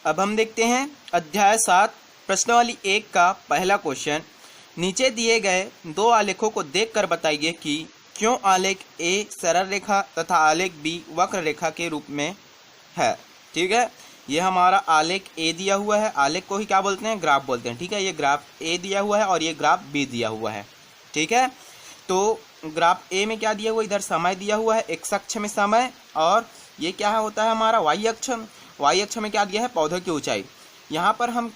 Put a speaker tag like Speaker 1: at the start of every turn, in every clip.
Speaker 1: अब हम देखते हैं अध्याय 7 प्रश्नावली 1 का पहला क्वेश्चन। नीचे दिए गए दो आलेखों को देखकर बताइए कि क्यों आलेख ए सरल रेखा तथा आलेख बी वक्र रेखा के रूप में है। ठीक है, ये हमारा आलेख ए दिया हुआ है, आलेख को ही क्या बोलते हैं, ग्राफ बोलते हैं। ठीक है, ये ग्राफ ए दिया हुआ है और ये ग्राफ बी दिया हुआ है। ठीक है, तो ग्राफ ए में क्या दिया हुआ, इधर समय दिया हुआ है, एक्स अक्ष में समय, और ये क्या होता है हमारा वाई अक्ष। वाई अक्ष में क्या दिया है, पौधे की ऊंचाई। यहाँ पर हम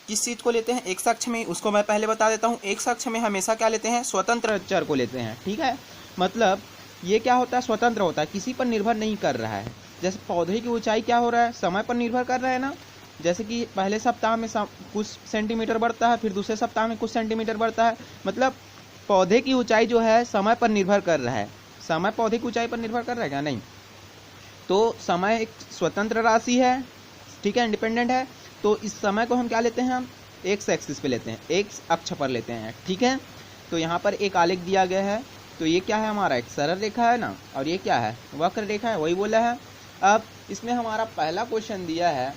Speaker 1: किस चीज़ को लेते हैं, एक्स अक्ष में, उसको मैं पहले बता देता हूँ। एक्स अक्ष में हमेशा क्या लेते हैं, स्वतंत्र चर को लेते हैं। ठीक है, मतलब ये क्या होता है, स्वतंत्र होता है, किसी पर निर्भर नहीं कर रहा है। जैसे पौधे की ऊंचाई क्या हो रहा है, समय पर निर्भर कर रहा है ना। जैसे कि पहले सप्ताह में कुछ सेंटीमीटर बढ़ता है, फिर दूसरे सप्ताह में कुछ सेंटीमीटर बढ़ता है। मतलब पौधे की ऊंचाई जो है समय पर निर्भर कर रहा है। समय पौधे की ऊंचाई पर निर्भर कर रहा है क्या, नहीं। तो समय एक स्वतंत्र राशि है, ठीक है, इंडिपेंडेंट है। तो इस समय को हम क्या लेते हैं, हम एक्स एक्सिस पे लेते हैं, एक्स अक्ष पर लेते हैं। ठीक है, तो यहाँ पर एक आलेख दिया गया है, तो ये क्या है हमारा, एक सरल रेखा है ना, और ये क्या है, वक्र रेखा है, वही बोला है। अब इसमें हमारा पहला क्वेश्चन दिया है,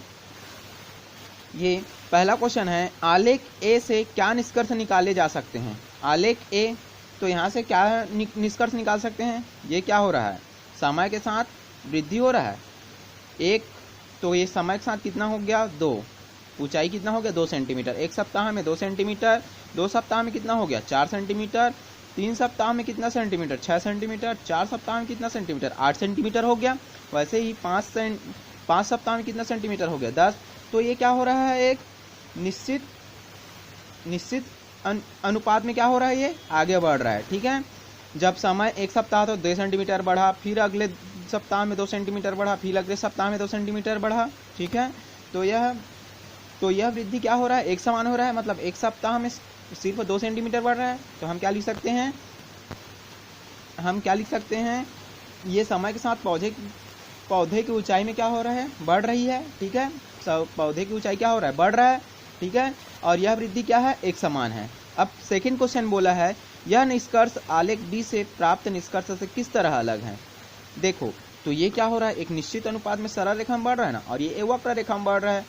Speaker 1: ये पहला क्वेश्चन है, आलेख ए से क्या निष्कर्ष निकाले जा सकते हैं। आलेख ए, तो यहाँ से क्या निष्कर्ष निकाल सकते हैं, ये क्या हो रहा है, समय के साथ वृद्धि हो रहा है। एक, तो ये समय के साथ कितना हो गया, 2, ऊंचाई कितना हो गया, 2 सेंटीमीटर। एक सप्ताह में 2 सेंटीमीटर, 2 सप्ताह में कितना हो गया, 4 सेंटीमीटर। 3 सप्ताह में कितना सेंटीमीटर, 6 सेंटीमीटर। 4 सप्ताह में कितना सेंटीमीटर, 8 सेंटीमीटर हो गया। वैसे ही 5 सप्ताह में कितना सेंटीमीटर हो गया, 10। तो ये क्या हो रहा है, एक निश्चित अनुपात में क्या हो रहा है, ये आगे बढ़ रहा है। ठीक है, जब समय एक सप्ताह तो 2 सेंटीमीटर बढ़ा, फिर अगले सप्ताह में 2 सेंटीमीटर बढ़ा, फिर अगले सप्ताह में 2 सेंटीमीटर बढ़ा। ठीक है, तो यह वृद्धि क्या हो रहा है, एक समान हो रहा है। मतलब एक सप्ताह में सिर्फ 2 सेंटीमीटर बढ़ रहा है। तो हम क्या लिख सकते हैं, ये समय के साथ पौधे की ऊंचाई में क्या हो रहा है, बढ़ रही है। ठीक है, पौधे की ऊंचाई क्या हो रहा है, बढ़ रहा है। ठीक है, और यह वृद्धि क्या है, एक समान है। अब सेकंड क्वेश्चन बोला है, यह निष्कर्ष आलेख बी से प्राप्त निष्कर्ष से किस तरह अलग है। देखो, तो ये क्या हो रहा है, एक निश्चित अनुपात में सरल रेखा में बढ़ रहा है ना, और ये वक्र रेखा में बढ़ रहा है।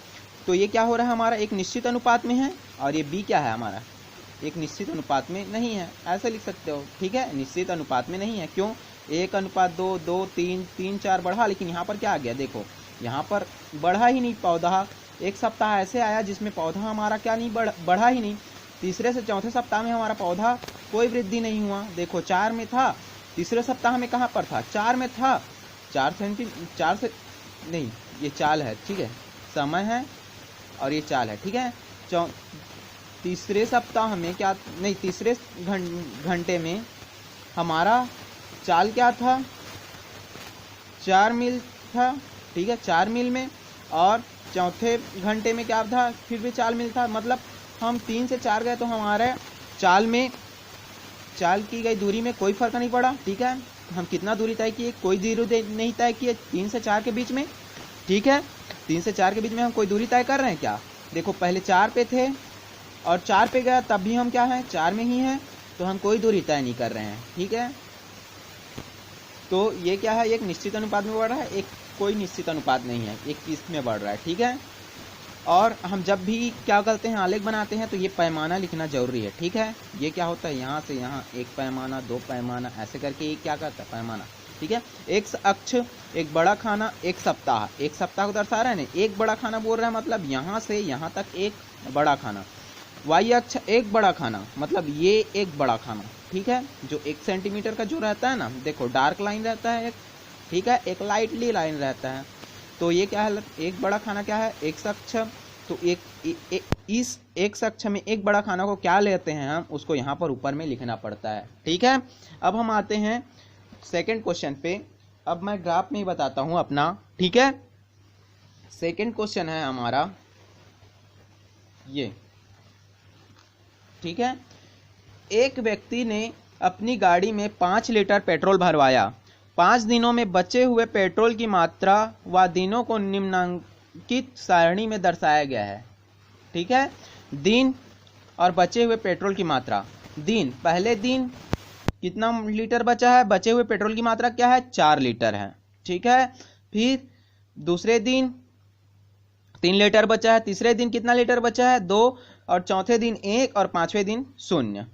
Speaker 1: तो ये क्या हो रहा है हमारा, एक निश्चित अनुपात में है, और ये बी क्या है हमारा, एक निश्चित अनुपात में नहीं है। ऐसे लिख सकते हो। ठीक है, निश्चित अनुपात में नहीं है, क्यों, 1:2, 2, 3, 3, 4 बढ़ा, लेकिन यहाँ पर क्या आ गया, देखो यहाँ पर बढ़ा ही नहीं पौधा। एक सप्ताह ऐसे आया जिसमें पौधा हमारा क्या नहीं बढ़ा ही नहीं। तीसरे से चौथे सप्ताह में हमारा पौधा कोई वृद्धि नहीं हुआ। देखो 4 में था, तीसरे सप्ताह में कहाँ पर था, 4 में था। 4 से नहीं, ये चाल है। ठीक है, समय है और ये चाल है। ठीक है, तीसरे सप्ताह में क्या नहीं, तीसरे घंटे में हमारा चाल क्या था, 4 मील था। ठीक है, 4 मील में, और चौथे घंटे में क्या था, फिर भी 4 मील था। मतलब हम 3 से 4 गए तो हमारे चाल की गई दूरी में कोई फर्क नहीं पड़ा। ठीक है, हम कितना दूरी तय किए, कोई दूरी नहीं तय किए 3 से 4 के बीच में। ठीक है, 3 से 4 के बीच में हम कोई दूरी तय कर रहे हैं क्या, देखो पहले 4 पे थे और 4 पे गया, तब भी हम क्या हैं, 4 में ही हैं। तो हम कोई दूरी तय नहीं कर रहे हैं। ठीक है, तो ये क्या है, एक निश्चित अनुपात में बढ़ रहा है, एक कोई निश्चित अनुपात नहीं है, एक इसमें बढ़ रहा है। ठीक है, और हम जब भी क्या करते हैं, आलेख बनाते हैं, तो ये पैमाना लिखना जरूरी है। ठीक है, ये क्या होता है, यहाँ से यहाँ 1 पैमाना, 2 पैमाना, ऐसे करके ये क्या करता है, पैमाना। ठीक है, एक्स अक्ष एक बड़ा खाना, एक सप्ताह को दर्शा रहा है ना, एक बड़ा खाना बोल रहा है, मतलब यहाँ से यहाँ तक एक बड़ा खाना। वाई अक्ष एक बड़ा खाना, मतलब ये एक बड़ा खाना। ठीक है, जो 1 सेंटीमीटर का जो रहता है ना, देखो डार्क लाइन रहता है एक, ठीक है, एक लाइटली लाइन रहता है। तो ये क्या है, एक बड़ा खाना क्या है, एक्स अक्ष। तो इस एक्स अक्ष में एक बड़ा खाना को क्या लेते हैं हम, उसको यहाँ पर ऊपर में लिखना पड़ता है। ठीक है, अब हम आते हैं सेकंड क्वेश्चन पे। अब मैं ग्राफ में ही बताता हूँ अपना। ठीक है, सेकंड क्वेश्चन है हमारा ये। ठीक है, एक व्यक्ति ने अपनी गाड़ी में 5 लीटर पेट्रोल भरवाया। 5 दिनों में बचे हुए पेट्रोल की मात्रा व दिनों को निम्नलिखित सारणी में दर्शाया गया है। ठीक है, दिन और बचे हुए पेट्रोल की मात्रा। दिन, पहले दिन कितना लीटर बचा है, बचे हुए पेट्रोल की मात्रा क्या है, 4 लीटर है। ठीक है, फिर दूसरे दिन 3 लीटर बचा है। तीसरे दिन कितना लीटर बचा है? 2, और चौथे दिन 1, और पांचवें दिन 0।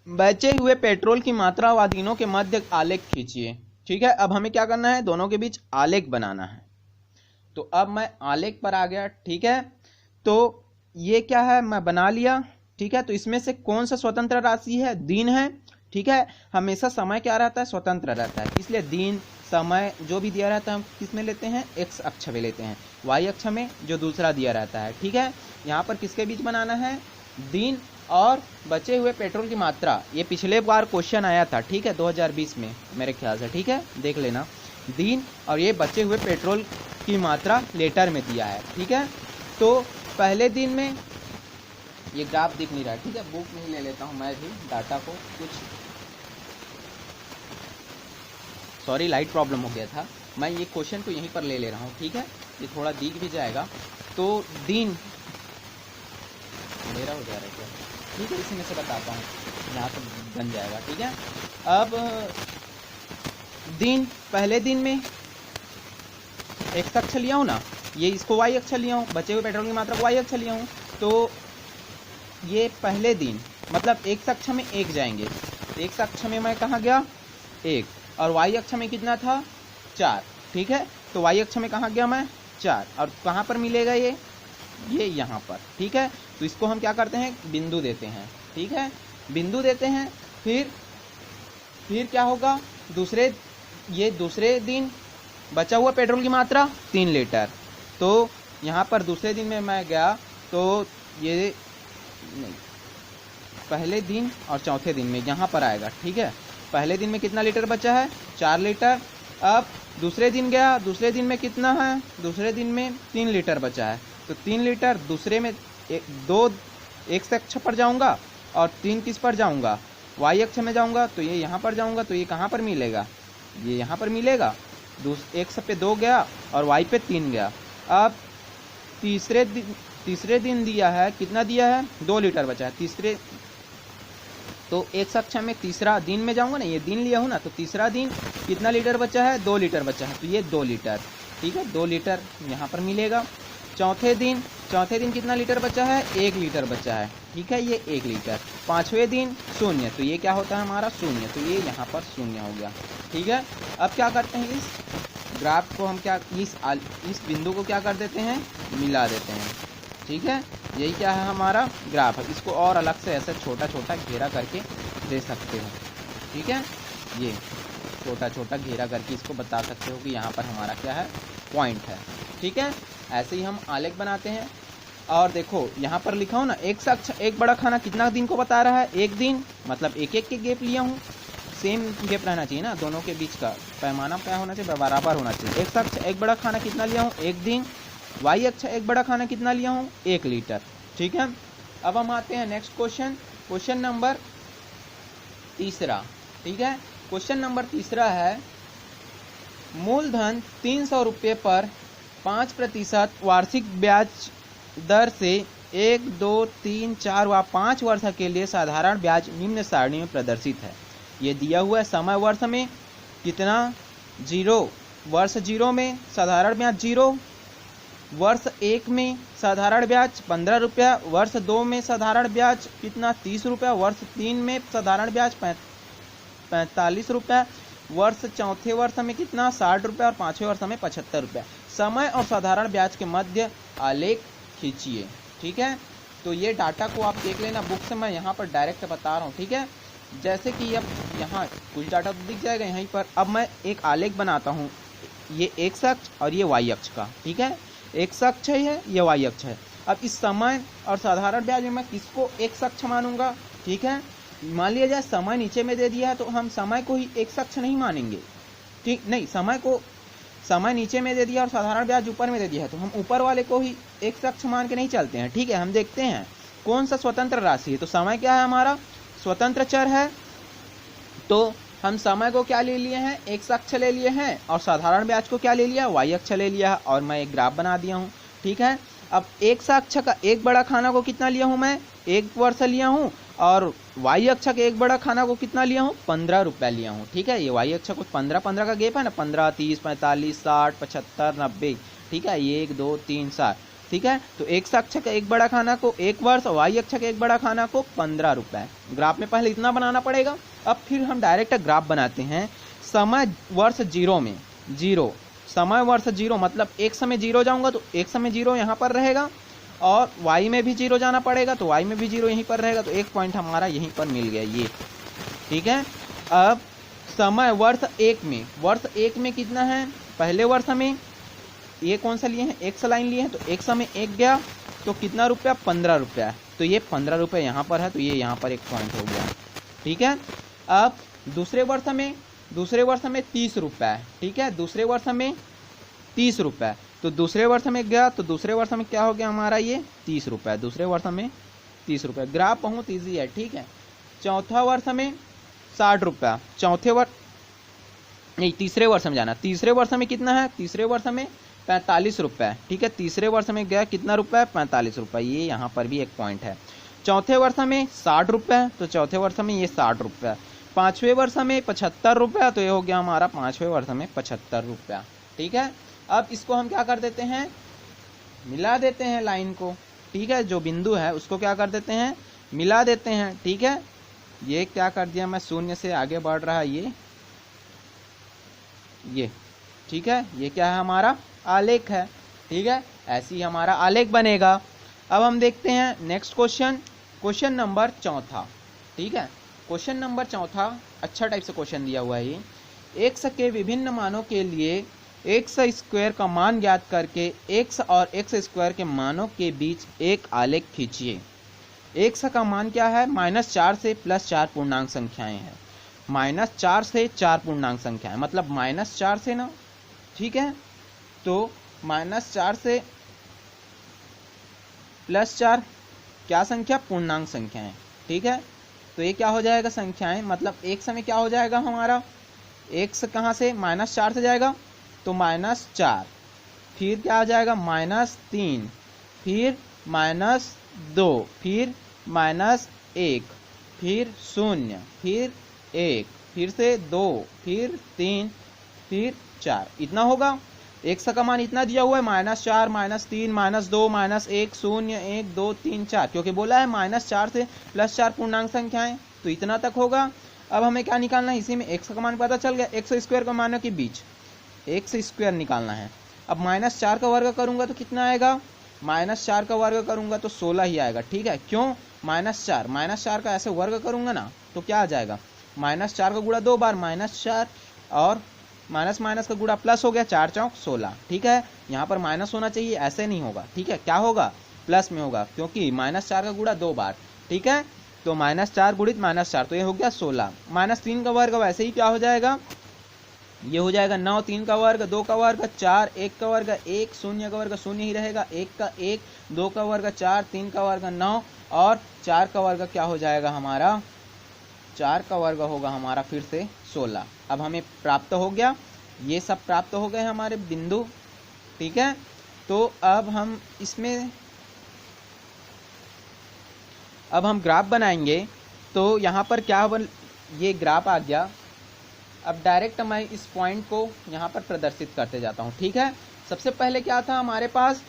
Speaker 1: बचे हुए पेट्रोल की मात्रा व दिनों के मध्य आलेख खींचिए। ठीक है, अब हमें क्या करना है? दोनों के बीच आलेख बनाना है। तो अब मैं आलेख पर आ गया। ठीक है, तो ये क्या है? मैं बना लिया। ठीक है, तो इसमें से कौन सा स्वतंत्र राशि है? दिन है। ठीक है, हमेशा समय क्या रहता है? स्वतंत्र रहता है, इसलिए दिन समय जो भी दिया रहता है हम किस में लेते हैं? एक्स अक्ष में लेते हैं, वाई अक्ष में जो दूसरा दिया रहता है। ठीक है, यहाँ पर किसके बीच बनाना है? दिन और बचे हुए पेट्रोल की मात्रा। ये पिछले बार क्वेश्चन आया था, ठीक है, 2020 में मेरे ख्याल से। ठीक है, देख लेना। दिन और ये बचे हुए पेट्रोल की मात्रा लीटर में दिया है। ठीक है, तो पहले दिन में ये ग्राफ दिख नहीं रहा है। ठीक है, बुक में ही ले लेता हूँ मैं भी डाटा को। कुछ सॉरी, लाइट प्रॉब्लम हो गया था। मैं ये क्वेश्चन को यहीं पर ले रहा हूँ। ठीक है, ये थोड़ा दिख भी जाएगा। तो दिन मेरा हो जा रहा है क्या? ठीक है, इसी में से बताता हूँ, यहाँ पर बन जाएगा। ठीक है, अब दिन, पहले दिन में एक्स अक्ष लिया हूँ ना, ये इसको वाई अक्ष लिया हूँ, बचे हुए पेट्रोल की मात्रा को वाई अक्ष लिया हूँ। तो ये पहले दिन मतलब एक्स अक्ष में 1 जाएंगे। एक्स अक्ष में मैं कहाँ गया? 1, और वाई अक्ष में कितना था? 4। ठीक है, तो वाई अक्ष में कहाँ गया मैं? 4, और कहाँ पर मिलेगा ये यहाँ पर। ठीक है, तो इसको हम क्या करते हैं? बिंदु देते हैं। ठीक है, बिंदु देते हैं। फिर क्या होगा? दूसरे दिन बचा हुआ पेट्रोल की मात्रा 3 लीटर। तो यहाँ पर दूसरे दिन में मैं गया, तो ये नहीं, पहले दिन और चौथे दिन में यहाँ पर आएगा। ठीक है, पहले दिन में कितना लीटर बचा है? 4 लीटर। अब दूसरे दिन गया, दूसरे दिन में कितना है? दूसरे दिन में 3 लीटर बचा है। तो 3 लीटर दूसरे में 2 एक्स अक्ष पर जाऊंगा और 3 किस पर जाऊंगा? वाई अक्ष में जाऊंगा। तो ये यहाँ पर जाऊंगा, तो ये कहाँ पर मिलेगा? ये यहाँ पर मिलेगा। एक्स पे 2 गया और वाई पे 3 गया। अब तीसरे दिन दिया है, कितना दिया है? 2 लीटर बचा है तीसरे। तो एक्स अक्ष में तीसरा दिन में जाऊंगा ना, ये दिन लिया हूँ ना, तो तीसरा दिन कितना लीटर बचा है? 2 लीटर बचा है, तो ये 2 लीटर। ठीक है, 2 लीटर यहाँ पर मिलेगा। चौथे दिन कितना लीटर बचा है? 1 लीटर बचा है। ठीक है, ये 1 लीटर। पांचवें दिन 0, तो ये क्या होता है हमारा? 0, तो ये यहाँ पर 0 हो गया। ठीक है, अब क्या करते हैं? इस ग्राफ को हम क्या, इस बिंदु को क्या कर देते हैं? मिला देते हैं। ठीक है, यही क्या है? हमारा ग्राफ है। इसको और अलग से ऐसे छोटा छोटा घेरा करके दे सकते हो। ठीक है, ये छोटा छोटा घेरा करके इसको बता सकते हो कि यहाँ पर हमारा क्या है? पॉइंट है। ठीक है, ऐसे ही हम आलेख बनाते हैं। और देखो यहाँ पर लिखा हो ना, एक्स अक्ष एक बड़ा खाना कितना दिन को बता रहा है? 1 दिन, मतलब एक के गैप लिया हूँ। सेम गैप रहना चाहिए ना, दोनों के बीच का पैमाना क्या होना चाहिए? बराबर होना चाहिए। एक्स अक्ष एक बड़ा खाना कितना लिया हूँ? 1 दिन। वाई अक्ष एक बड़ा खाना कितना लिया हूँ? 1 लीटर। ठीक है, अब हम आते हैं नेक्स्ट क्वेश्चन नंबर 3। ठीक है, क्वेश्चन नंबर 3 है, मूलधन 300 रुपये पर 5% वार्षिक ब्याज दर से 1, 2, 3, 4 व 5 वर्ष के लिए साधारण ब्याज निम्न सारणी में प्रदर्शित है। ये दिया हुआ है। समय वर्ष में कितना? 0। वर्ष 0 में साधारण ब्याज 0, वर्ष 1 में साधारण ब्याज 15 रुपया, वर्ष 2 में साधारण ब्याज कितना? 30 रुपया, वर्ष 3 में साधारण ब्याज 45 रुपया, वर्ष चौथे वर्ष में कितना? 60 रुपया, और पांचवें वर्ष में 75 रुपया। समय और साधारण ब्याज के मध्य आलेख खींचिए। ठीक है, तो ये डाटा को आप देख लेना बुक से, मैं यहाँ पर डायरेक्ट बता रहा हूँ। ठीक है, जैसे कि अब यहाँ कुछ डाटा तो दिख जाएगा यहीं पर। अब मैं एक आलेख बनाता हूँ, ये एक्स अक्ष और ये वाई अक्ष का। ठीक है, एक्स अक्ष है, ये वाई अक्ष है। अब इस समय और साधारण ब्याज में मैं किसको एक्स अक्ष मानूंगा? ठीक है, मान लिया जाए समय नीचे में दे दिया है, तो हम समय को ही एक्स अक्ष नहीं मानेंगे। ठीक नहीं, समय नीचे में दे दिया और साधारण ब्याज ऊपर में दे दिया है, तो हम ऊपर वाले को ही एक्स अक्ष मान के नहीं चलते हैं। ठीक है, हम देखते हैं कौन सा स्वतंत्र राशि है। तो समय क्या है हमारा? स्वतंत्र चर है। तो हम समय को क्या ले लिए हैं? एक्स अक्ष ले लिए हैं, और साधारण ब्याज को क्या ले लिया? वाई अक्ष ले लिया है, और मैं एक ग्राफ बना दिया हूँ। ठीक है, अब एक्स अक्ष का एक बड़ा खाना को कितना लिया हूँ मैं? 1 वर्ष लिया हूँ, और वाई अक्ष के एक बड़ा खाना को कितना लिया हूँ? 15 रुपया लिया हूँ। ठीक है, ये वाई अक्ष को 15 का गैप है ना, 15, 30, 45, 60, 75, 90। ठीक है, 1, 2, 3, 7। ठीक है। तो x अक्ष के एक बड़ा खाना को 1 वर्ष और y अक्ष के एक बड़ा खाना को 15 रुपए। ग्राफ में पहले इतना बनाना पड़ेगा। अब फिर हम डायरेक्ट ग्राफ बनाते हैं। समय वर्ष 0 में 0, समय वर्ष 0 मतलब x में 0 जाऊंगा तो x में 0 यहाँ पर रहेगा और y में भी 0 जाना पड़ेगा तो y में भी 0 यहीं पर रहेगा। तो एक पॉइंट हमारा यहीं पर मिल गया ये, ठीक है। अब समय वर्ष 1 में, वर्ष 1 में कितना है, पहले वर्ष में ये कौन सा लिए हैं, x लाइन लिए हैं, तो x में 1 गया तो कितना रुपया, 15 रुपया। तो ये 15 रुपये यहाँ पर है तो ये यहाँ पर एक पॉइंट हो गया, ठीक है। अब दूसरे वर्ष में 30 रुपये है, ठीक है। दूसरे वर्ष में 30 रुपये, तो दूसरे वर्ष में गया तो दूसरे वर्ष में क्या हो गया हमारा, ये 30 रुपये, दूसरे वर्ष में 30 रुपये। ग्राफ बहुत ईजी है, ठीक है। चौथा वर्ष में 60 रुपया, चौथे वर्ष नहीं तीसरे वर्ष में जाना, तीसरे वर्ष में कितना है, तीसरे वर्ष में 45 रुपये, ठीक है। तीसरे वर्ष में गया कितना रुपये, 45 रुपये, ये यहाँ पर भी एक पॉइंट है। चौथे वर्ष में 60 रुपये, तो चौथे वर्ष में ये 60 रुपये। पाँचवें वर्ष में 75 रुपया, तो ये हो गया हमारा पाँचवें वर्ष में 75 रुपया, ठीक है। अब इसको हम क्या कर देते हैं, मिला देते हैं लाइन को, ठीक है। जो बिंदु है उसको क्या कर देते हैं, मिला देते हैं, ठीक है। ये क्या कर दिया मैं, शून्य से आगे बढ़ रहा है ये, ठीक है। ये क्या है, हमारा आलेख है, ठीक है। ऐसे ही हमारा आलेख बनेगा। अब हम देखते हैं नेक्स्ट क्वेश्चन, क्वेश्चन नंबर 4, ठीक है। क्वेश्चन नंबर 4 अच्छा टाइप से क्वेश्चन दिया हुआ है ये। x के विभिन्न मानों के लिए x स्क्वायर का मान ज्ञात करके x और x स्क्वायर के मानों के बीच एक आलेख खींचिए। x का मान क्या है, -4 से +4 पूर्णांक संख्याएं हैं। -4 से 4 पूर्णांक संख्याएं मतलब -4 से ना, ठीक है। तो -4 से +4 क्या संख्या, पूर्णांक संख्याएं, ठीक है। तो ये क्या हो जाएगा संख्याएं, मतलब x में क्या हो जाएगा हमारा, x कहाँ से, -4 से जाएगा तो -4, फिर क्या आ जाएगा -3, फिर -2, फिर -1, फिर 0, फिर 1, फिर से 2, फिर 3, फिर 4, इतना होगा। x का मान इतना दिया हुआ है, -4, -3, -2, -1, 0, 1, 2, 3, 4, क्योंकि बोला है -4 से +4 पूर्णांक संख्याएं, तो इतना तक होगा। अब हमें क्या निकालना है, इसी में x का मान पता चल गया, x स्क्वायर का मानों के बीच x स्क्वायर निकालना है। अब -4 का वर्ग करूंगा तो कितना आएगा, -4 का वर्ग करूंगा तो 16 ही आएगा, ठीक है। क्यों, -4 का ऐसे वर्ग करूंगा ना तो क्या आ जाएगा, -4 का गुणा 2 बार -4 और माइनस माइनस का गुणा प्लस हो गया, 4 चौक 16, ठीक है। यहाँ पर माइनस होना चाहिए, ऐसे नहीं होगा, ठीक है। क्या होगा, प्लस में होगा, क्योंकि -4 का गुणा 2 बार, ठीक है। तो -4 गुणित -4, तो ये हो गया 16। -3 का वर्ग वैसे ही क्या हो जाएगा, ये हो जाएगा 9, 3 का वर्ग, 2 का वर्ग 4, 1 का वर्ग 1, 0 का वर्ग 0 ही रहेगा, 1 का 1, 2 का वर्ग 4, 3 का वर्ग 9 और 4 का वर्ग क्या हो जाएगा हमारा, 4 का वर्ग होगा हमारा फिर से 16। अब हमें प्राप्त हो गया, ये सब प्राप्त हो गए हमारे बिंदु, ठीक है। तो अब हम इसमें ग्राफ बनाएंगे। तो यहाँ पर क्या ये ग्राफ आ गया। अब डायरेक्ट मैं इस पॉइंट को यहाँ पर प्रदर्शित करते जाता हूँ, ठीक है। सबसे पहले क्या था हमारे पास,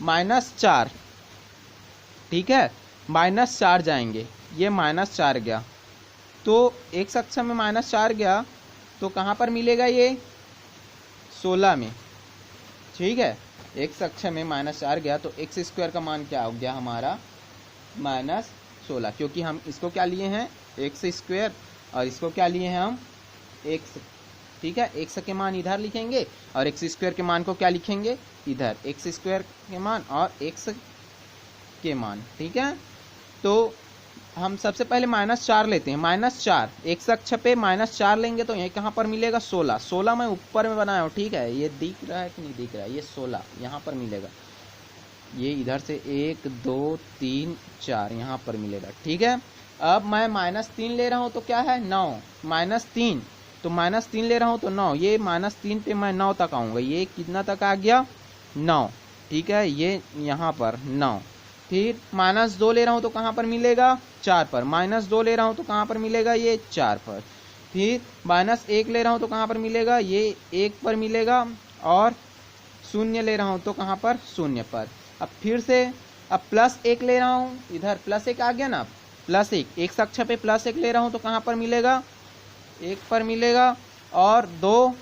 Speaker 1: -4, ठीक है। -4 जाएंगे, ये -4 गया तो x अक्ष में -4 गया तो कहाँ पर मिलेगा, ये 16 में, ठीक है। x अक्ष में -4 गया तो x स्क्वायर का मान क्या हो गया हमारा, -16, क्योंकि हम इसको क्या लिए हैं, x स्क्वायर, और इसको क्या लिए हैं हम, x, ठीक है। x के मान इधर लिखेंगे और x स्क्वायर के मान को क्या लिखेंगे, इधर, x स्क्वायर के मान और x के मान, ठीक है। तो हम सबसे पहले -4 लेते हैं, -4 x अक्ष पे -4 लेंगे तो ये कहाँ पर मिलेगा, 16 मैं ऊपर में बनाया हूँ, ठीक है। ये दिख रहा है कि नहीं दिख रहा है, ये 16 यहाँ पर मिलेगा, ये इधर से 1 2 3 4 यहाँ पर मिलेगा, ठीक है। अब मैं -3 ले रहा हूँ तो क्या है, 9, -3, तो -3 ले रहा हूँ तो 9, ये -3 पे मैं 9 तक आऊँगा, ये कितना तक आ गया, 9, ठीक है। ये यहाँ पर 9, फिर -2 ले रहा हूँ तो कहाँ पर मिलेगा, 4 पर, -2 ले रहा हूँ तो कहाँ पर मिलेगा, ये 4 पर, फिर -1 ले रहा हूँ तो कहाँ पर मिलेगा, ये 1 पर मिलेगा, और शून्य ले रहा हूँ तो कहाँ पर, शून्य पर। अब फिर से अब +1 ले रहा हूँ, इधर +1 आ गया ना, +1 एक अक्ष पे +1 ले रहा हूँ तो कहाँ पर मिलेगा, 1 पर मिलेगा। और 2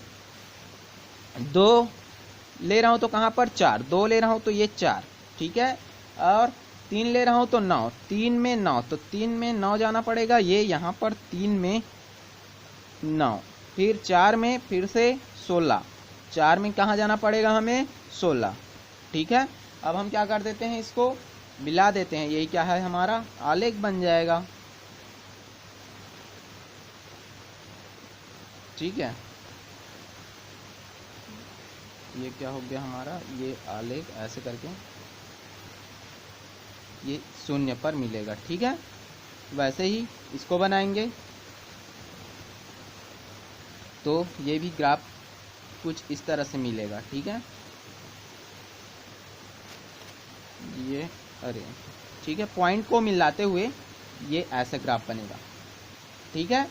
Speaker 1: ले रहा हूँ तो कहाँ पर, 4, 2 ले रहा हूँ तो ये 4, ठीक है। और 3 ले रहा हूँ तो 9, 3 में 9, तो 3 में 9 जाना पड़ेगा, ये यहाँ पर 3 में 9, फिर 4 में फिर से 16, 4 में कहाँ जाना पड़ेगा हमें, 16, ठीक है। अब हम क्या कर देते हैं, इसको मिला देते हैं, यही क्या है हमारा आलेख बन जाएगा, ठीक है। ये क्या हो गया हमारा, ये आलेख ऐसे करके ये शून्य पर मिलेगा, ठीक है। वैसे ही इसको बनाएंगे तो ये भी ग्राफ कुछ इस तरह से मिलेगा, ठीक है। ये अरे ठीक है, पॉइंट को मिलाते हुए ये ऐसे ग्राफ बनेगा, ठीक है।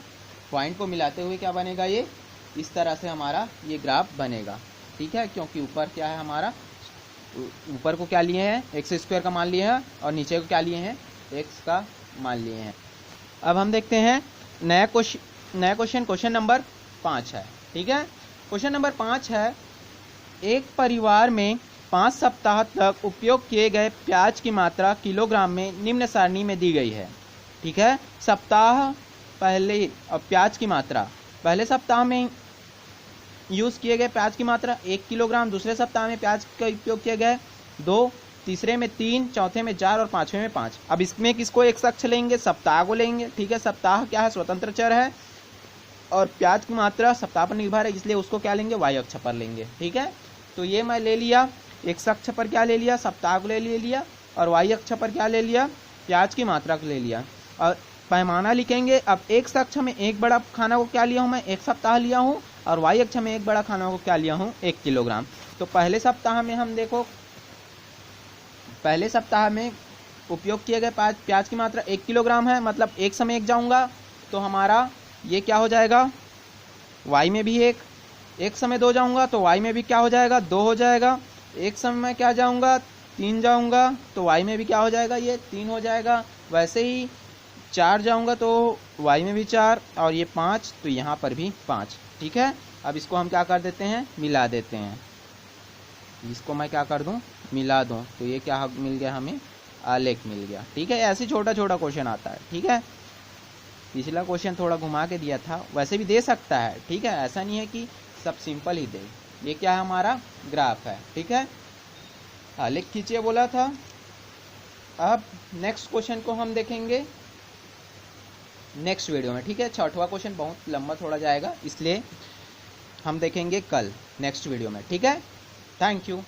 Speaker 1: पॉइंट को मिलाते हुए क्या बनेगा, ये इस तरह से हमारा ये ग्राफ बनेगा, ठीक है। क्योंकि ऊपर क्या है हमारा, ऊपर को क्या लिए हैं, x² का मान लिए हैं, और नीचे को क्या लिए हैं, x का मान लिए हैं। अब हम देखते हैं नया क्वेश्चन, क्वेश्चन नंबर 5 है, ठीक है। क्वेश्चन नंबर 5 है, एक परिवार में 5 सप्ताह तक उपयोग किए गए प्याज की मात्रा किलोग्राम में निम्न सारणी में दी गई है, ठीक है। सप्ताह पहले, अब प्याज की मात्रा पहले सप्ताह में यूज़ किए गए प्याज की मात्रा 1 किलोग्राम, दूसरे सप्ताह में प्याज का उपयोग किए गए 2, तीसरे में 3, चौथे में 4 और पाँचवें में 5। अब इसमें किसको एक अक्ष लेंगे, सप्ताह को लेंगे, ठीक है। सप्ताह क्या है, स्वतंत्र चर है, और प्याज की मात्रा सप्ताह पर निर्भर है, इसलिए उसको क्या लेंगे, y अक्ष पर लेंगे, ठीक है। तो ये मैं ले लिया, x अक्ष पर क्या ले लिया, सप्ताह को ले लिया, और y अक्ष पर क्या ले लिया, प्याज की मात्रा को ले लिया। और पैमाना लिखेंगे, अब x अक्ष में एक बड़ा खाना को क्या लिया हूँ मैं, 1 सप्ताह लिया हूँ, और y अक्ष में एक बड़ा खाना को क्या लिया हूँ, 1 किलोग्राम। तो पहले सप्ताह में हम देखो, पहले सप्ताह में उपयोग किए गए प्याज की मात्रा 1 किलोग्राम है, मतलब 1 समय 1 जाऊँगा तो हमारा ये क्या हो जाएगा, y में भी 1 समय 2 जाऊँगा तो y में भी क्या हो जाएगा, 2 हो जाएगा। 1 समय में क्या जाऊँगा, 3 जाऊँगा तो y में भी क्या हो जाएगा, ये 3 हो जाएगा। वैसे ही 4 जाऊँगा तो y में भी 4, और ये 5 तो यहाँ पर भी 5, ठीक है। अब इसको हम क्या कर देते हैं, मिला देते हैं, इसको मैं क्या कर दूं, मिला दूं, तो ये क्या मिल गया हमें, आलेख मिल गया, ठीक है। ऐसे छोटा छोटा क्वेश्चन आता है, ठीक है। पिछला क्वेश्चन थोड़ा घुमा के दिया था, वैसे भी दे सकता है, ठीक है। ऐसा नहीं है कि सब सिंपल ही दे। ये क्या है हमारा ग्राफ है, ठीक है। आलेख खींचिए बोला था। अब नेक्स्ट क्वेश्चन को हम देखेंगे नेक्स्ट वीडियो में, ठीक है। 6वां क्वेश्चन बहुत लंबा थोड़ा जाएगा, इसलिए हम देखेंगे कल नेक्स्ट वीडियो में, ठीक है। Thank you.